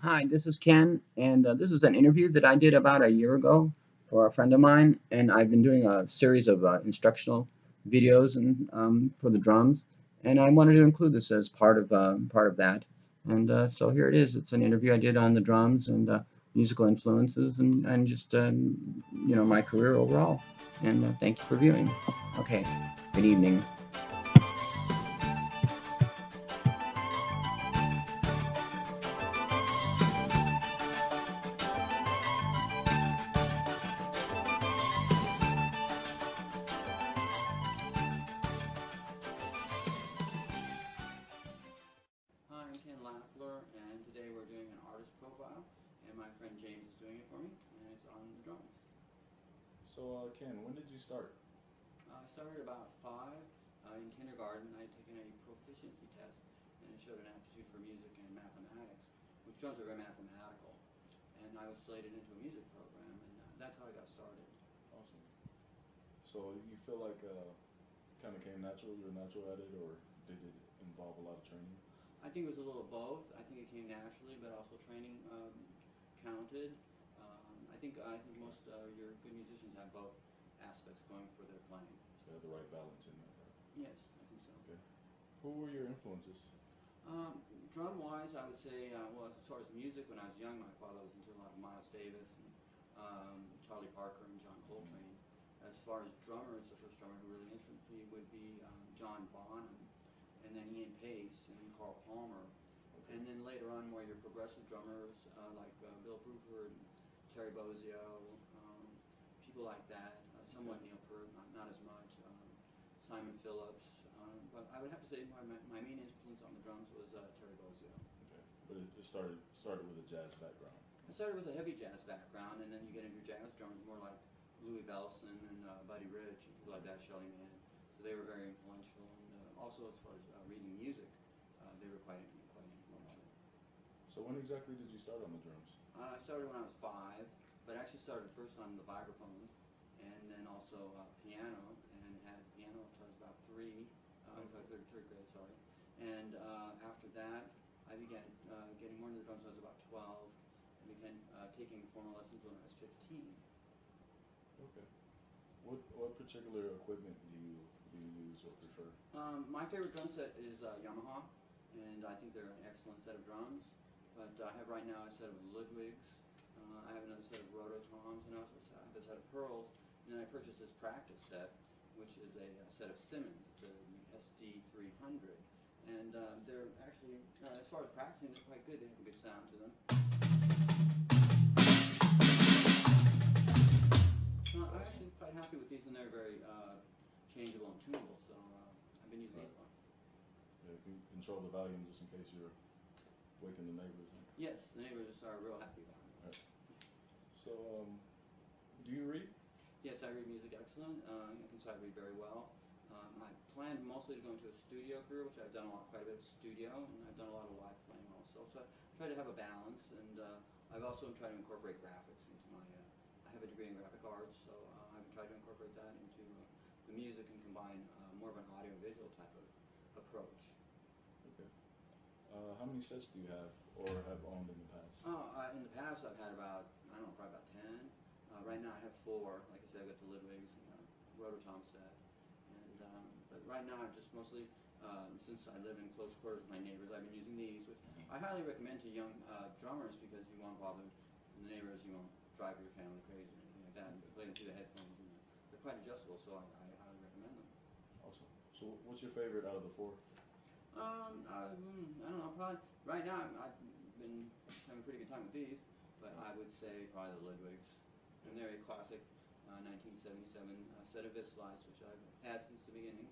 Hi, this is Ken, and this is an interview that I did about a year ago for a friend of mine, and I've been doing a series of instructional videos and for the drums, and I wanted to include this as part of that. And so here it is. It's an interview I did on the drums and musical influences and just my career overall. And thank you for viewing. Okay, good evening. Hi, I'm Ken Lafler, and today we're doing an artist profile, and my friend James is doing it for me, and it's on the drums. So, Ken, when did you start? I started about five. In kindergarten, I had taken a proficiency test, and it showed an aptitude for music and mathematics, which drums are very mathematical. And I was slated into a music program, and that's how I got started. Awesome. So, you feel like kind of came natural? You're natural at it, or did it involve a lot of training? I think it was a little of both. I think it came naturally, but also training counted. I think most your good musicians have both aspects going for their playing. So, you had the right balance in there, right? Yes, I think so. Okay. Who were your influences? Drum-wise, I would say, well, as far as music, when I was young, my father listened to a lot of Miles Davis and Charlie Parker and John Coltrane. As far as drummers, the first drummer who really influenced me would be John Bonham, and then Ian Pace and Carl Palmer. Okay. And then later on, more your progressive drummers like Bill Bruford, Terry Bozzio, people like that. Somewhat Neil Peart, not as much. Simon Phillips. But I would have to say my main influence on the drums was Terry Bozzio. Okay. But it started with a jazz background. I started with a heavy jazz background, and then you get into jazz drummers more like Louis Bellson and Buddy Rich and people like that, Shelly Manne. So they were very influential, and also as far as reading music, they were quite influential. So, when exactly did you start on the drums? I started when I was five, but I actually started first on the vibraphone, and then also piano, and had piano until I was about three, until third grade, sorry. And after that, I began getting more into the drums when I was about 12, and began taking formal lessons when I was 15. Okay. What particular equipment do you use or prefer? My favorite drum set is Yamaha, and I think they're an excellent set of drums. But I have right now a set of Ludwigs. I have another set of Rototoms, and I also have a set of Pearls. And then I purchased this practice set, which is a set of Simmons. It's a SD300. And they're actually, as far as practicing, they're quite good. They have a good sound to them. I'm actually quite happy with these, and they're very changeable and tunable. So I've been using these a lot. Yeah, you can control the volume just in case you're waking the neighbors. Yes, the neighbors are real happy about it. Right. So, do you read? Yes, I read music excellent. I can read very well. I planned mostly to go into a studio career, which I've done quite a bit of studio, and I've done a lot of live playing also. So I try to have a balance, and I've also tried to incorporate graphics into my. I have a degree in graphic arts, so I've tried to incorporate that into the music and combine more of an audio-visual type of approach. Okay. How many sets do you have or have owned in the past? In the past, I've had about, I don't know, probably about 10. Right now, I have 4. Like I said, I've got the Ludwigs and the Rototom set. But right now, I'm just mostly, since I live in close quarters with my neighbors, I've been using these, which I highly recommend to young drummers because you won't bother the neighbors, you won't drive your family crazy or anything like that. And play them through the headphones, and they're quite adjustable, so I highly recommend them. Awesome. So, what's your favorite out of the 4? I don't know. Probably right now I've been having a pretty good time with these, but I would say probably the Ludwigs, and they're a classic 1977 set of Vislites, which I've had since the beginning,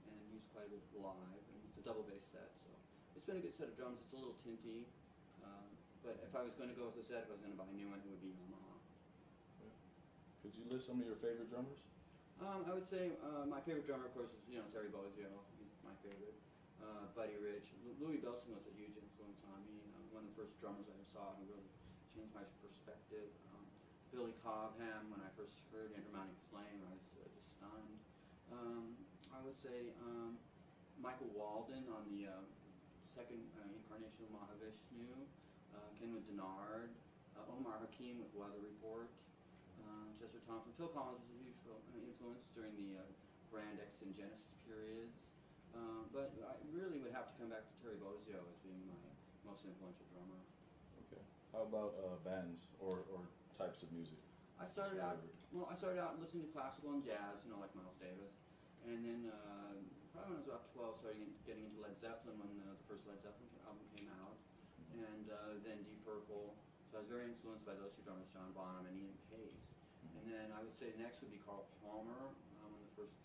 and used quite a bit live. And it's a double bass set, so it's been a good set of drums. It's a little tinty, but if I was going to go with a set, if I was going to buy a new one, it would be Yamaha. Okay. Could you list some of your favorite drummers? I would say my favorite drummer, of course, is Terry Bozzio. He's my favorite. Buddy Rich. Louis Bellson was a huge influence on me. One of the first drummers I ever saw who really changed my perspective. Billy Cobham, when I first heard Enter Mounting Flame, I was just stunned. I would say Michael Walden on the second incarnation of Mahavishnu. Kenneth Omar Hakim with Weather Report, Chester Thompson. Phil Collins was a huge influence during the Brand X and Genesis periods. But I really would have to come back to Terry Bozzio as being my most influential drummer. Okay. How about bands or types of music? I started out listening to classical and jazz, like Miles Davis, and then probably when I was about 12, started getting into Led Zeppelin when the first Led Zeppelin album came out, and then Deep Purple. So I was very influenced by those two drummers, John Bonham and Ian Pace. And then I would say next would be Carl Palmer. When the first,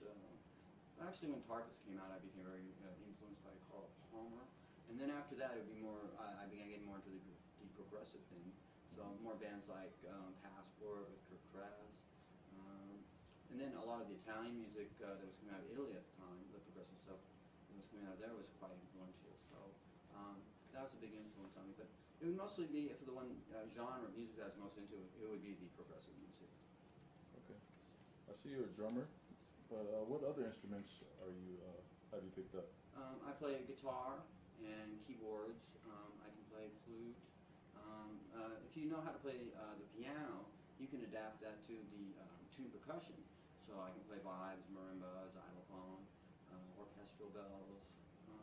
actually when Tarkus came out, I became very influenced by Carl Palmer. And then after that, it would be more. I began getting more into the deep progressive thing. So more bands like Passport with Kirk Kress, and then a lot of the Italian music that was coming out of Italy at the time, the progressive stuff that was coming out of there was quite influential. So that was a big influence on me. But it would mostly be, for the one genre of music that I was most into, it would be the progressive music. Okay. I see you're a drummer, but what other instruments have you picked up? I play guitar and keyboards. I can play flute. If you know how to play the piano, you can adapt that to the tuned percussion. So I can play vibes, marimbas, xylophone, orchestral bells,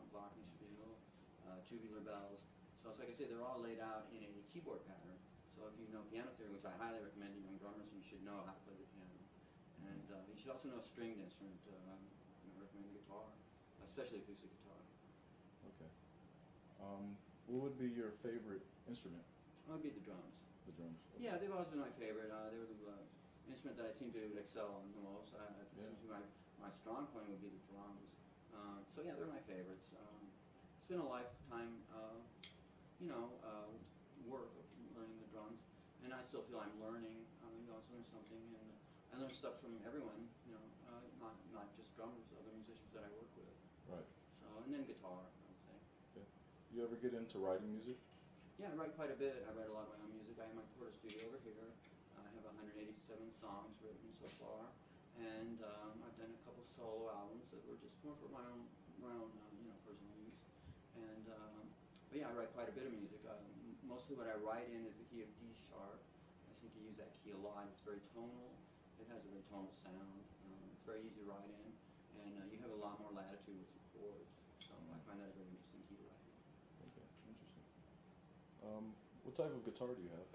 glockenspiel, tubular bells. So it's like I say, they're all laid out in a keyboard pattern. So if you know piano theory, which I highly recommend to young drummers, you should know how to play the piano. And you should also know a stringed instrument. I recommend guitar, especially acoustic guitar. Okay. What would be your favorite instrument? It would be the drums. The drums. Okay. Yeah, they've always been my favorite. They were the instrument that I seem to excel on the most. It seems to be my strong point would be the drums. So yeah, they're my favorites. It's been a lifetime, work of learning the drums, and I still feel I'm learning. I always learn something, and I learn stuff from everyone. Not just drummers, other musicians that I work with. Right. So, and then guitar, I would say. Okay. You ever get into writing music? Yeah, I write quite a bit. I write a lot of my own music. I have my recorded studio over here. I have 187 songs written so far, and I've done a couple solo albums that were just more for my own personal use. And but yeah, I write quite a bit of music. Mostly what I write in is the key of D sharp. I seem to use that key a lot. It's very tonal. It has a very tonal sound. It's very easy to write in, and you have a lot more latitude with your chords. So I find that a very interesting key to write in. Okay, interesting. What type of guitar do you have?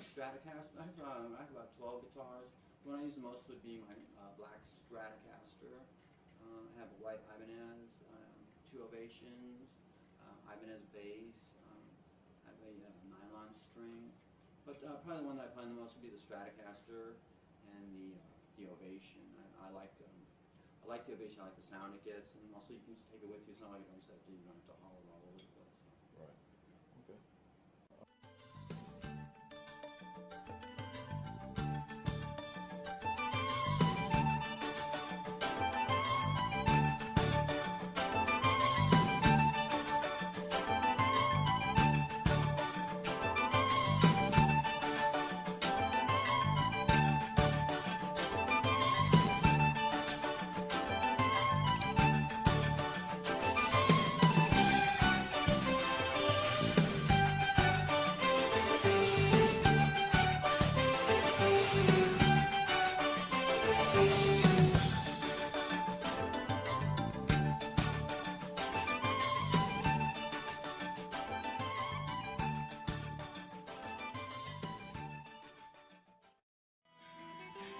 Stratocaster. I have about 12 guitars. The one I use the most would be my black Stratocaster. I have a white Ibanez, 2 Ovations, Ibanez bass. I have a nylon string. But probably the one that I play the most would be the Stratocaster and the Ovation. I like the Ovation. I like the sound it gets, and also you can just take it with you. It's not like a drum set that you don't have to haul it all over the place. Right. Okay.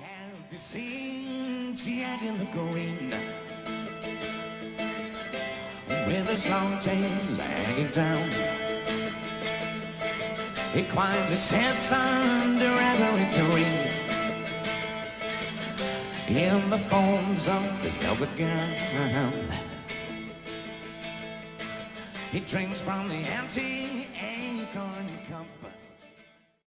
Have you seen Jack in the Green with his long tail lagging down? He quietly sits under every tree in the folds of his velvet gown. He drinks from the empty acorn cup